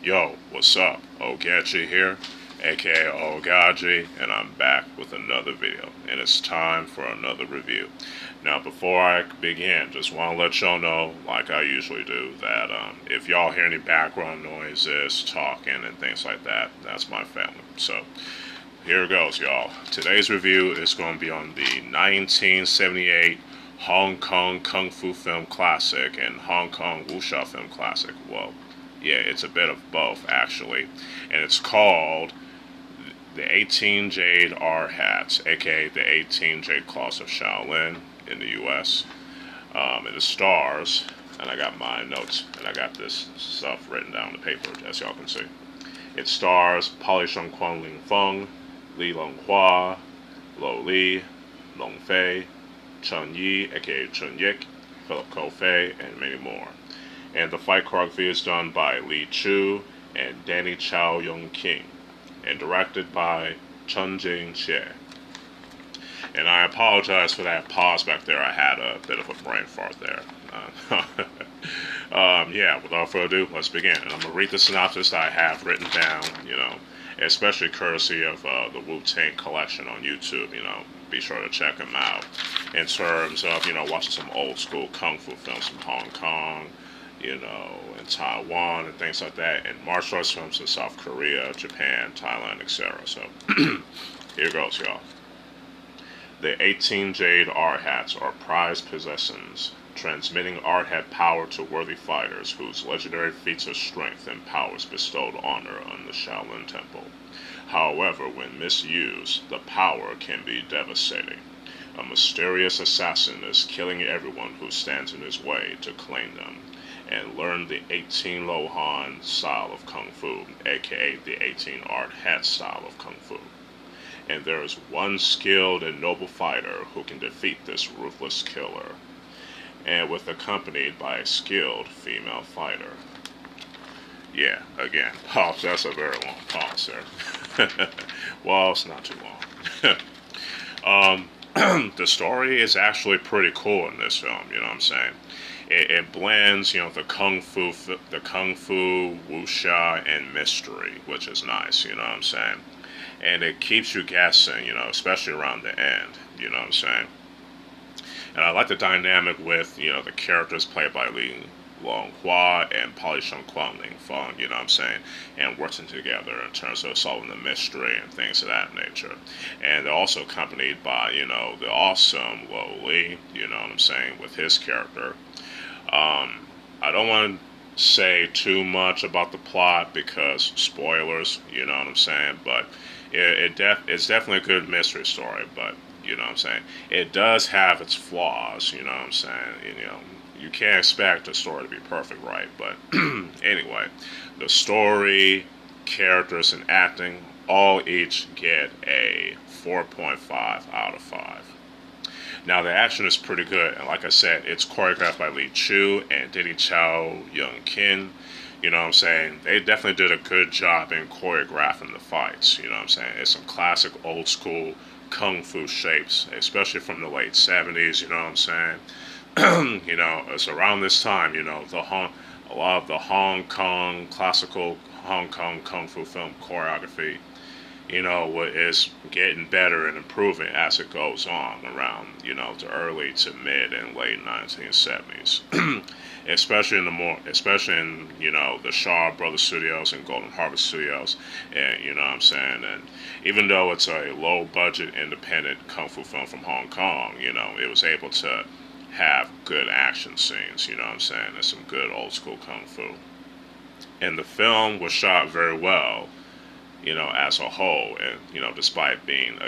Yo, what's up? Ogechi here, aka Oaghaji, and I'm back with another video, and it's time for another review. Now, before I begin, just want to let y'all know, like I usually do, that if y'all hear any background noises, talking, and things like that, that's my family. So, here goes, y'all. Today's review is going to be on the 1978 Hong Kong Kung Fu film classic and Hong Kong wuxia film classic. Well, yeah, it's a bit of both, actually. And it's called the 18 Jade Arhats, aka the 18 Jade Claws of Shaolin in the US. It stars, and I got my notes, and I got this stuff written down on the paper, as y'all can see. It stars Quan Feng, Lung-Hua, Lieh, Long-Fei, Cheng, aka Jen-Chieh, Phillip, and many more. And the fight choreography is done by Chiu and Danny Chow King, and directed by Jen-Chieh. And I apologize for that pause back there. I had a bit of a brain fart there. Yeah, without further ado, let's begin. And I'm going to read the synopsis that I have written down, especially courtesy of the Wu-Tang collection on YouTube, be sure to check them out. In terms of, watching some old school kung fu films from Hong Kong, in Taiwan and things like that, and martial arts films in South Korea, Japan, Thailand, etc. So, here goes, y'all. The 18 Jade Arhats are prized possessions, transmitting Arhat power to worthy fighters whose legendary feats of strength and powers bestowed honor on the Shaolin Temple. However, when misused, the power can be devastating. A mysterious assassin is killing everyone who stands in his way to claim them, and learn the 18 Lohan style of Kung Fu, aka the 18 Art Hat style of Kung Fu. And there is one skilled and noble fighter who can defeat this ruthless killer, and accompanied by a skilled female fighter. Yeah, again, pause. That's a very long pause there. Well, it's not too long. The story is actually pretty cool in this film, you know what I'm saying? It blends, the kung fu, wuxia, and mystery, which is nice, you know what I'm saying? And it keeps you guessing, especially around the end, you know what I'm saying? And I like the dynamic with, the characters played by Lung-Hua and Quan, Feng, you know what I'm saying? And working together in terms of solving the mystery and things of that nature. And they're also accompanied by, the awesome Lieh, you know what I'm saying, with his character. I don't want to say too much about the plot because spoilers, you know what I'm saying, but it's definitely a good mystery story, but you know what I'm saying, it does have its flaws, you know what I'm saying, you can't expect a story to be perfect, right? But anyway, the story, characters, and acting all each get a 4.5 out of 5. Now, the action is pretty good, and like I said, it's choreographed by Chiu and Danny Chow King. You know what I'm saying? They definitely did a good job in choreographing the fights, you know what I'm saying? It's some classic old school kung fu shapes, especially from the late 70s, you know what I'm saying? It's around this time, a lot of the Hong Kong, classical Hong Kong kung fu film choreography, is getting better and improving as it goes on around, the early to mid and late 1970s. especially in the Shaw Brothers Studios and Golden Harvest Studios, and you know what I'm saying. And even though it's a low budget independent kung fu film from Hong Kong, it was able to have good action scenes, you know what I'm saying. There's some good old school kung fu, and the film was shot very well, as a whole, and despite being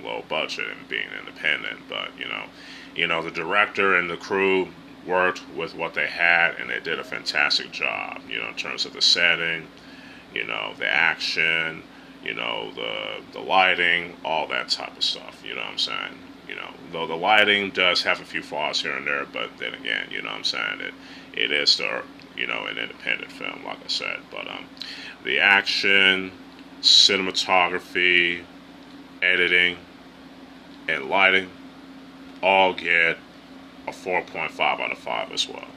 low budget and being independent, but the director and the crew worked with what they had, and they did a fantastic job, in terms of the setting, the action, the lighting, all that type of stuff, you know what I'm saying. Though the lighting does have a few flaws here and there, but then again, you know what I'm saying, it is still, an independent film, like I said, but the action, cinematography, editing, and lighting all get a 4.5 out of 5 as well.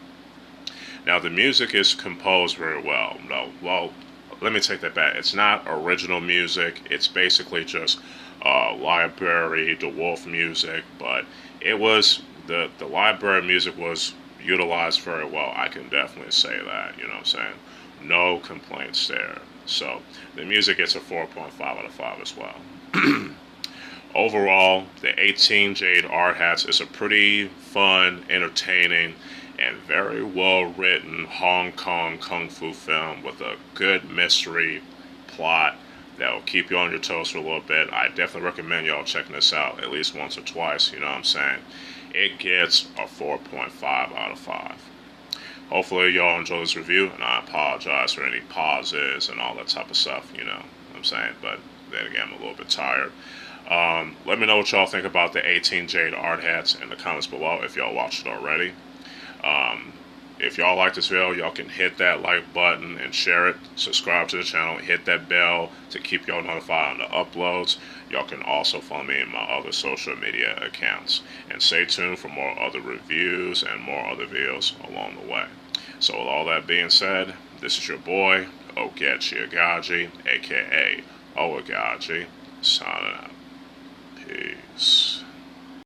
Now, the music is composed very well. No, well, let me take that back. It's not original music. It's basically just library, DeWolf music, but it was the library music was utilized very well. I can definitely say that. You know what I'm saying? No complaints there. So the music gets a 4.5 out of 5 as well. Overall, the 18 Jade Arhats is a pretty fun, entertaining, and very well written Hong Kong kung fu film with a good mystery plot that will keep you on your toes for a little bit. I definitely recommend y'all checking this out at least once or twice, you know what I'm saying? It gets a 4.5 out of 5. Hopefully y'all enjoy this review, and I apologize for any pauses and all that type of stuff, you know what I'm saying? But then again, I'm a little bit tired. Let me know what y'all think about the 18 Jade Arhats in the comments below if y'all watched it already. If y'all like this video, y'all can hit that like button and share it. Subscribe to the channel, hit that bell to keep y'all notified on the uploads. Y'all can also follow me in my other social media accounts. And stay tuned for more other reviews and more other videos along the way. So with all that being said, this is your boy, Ogechi Aghaji, aka Oaghaji, signing out. Peace.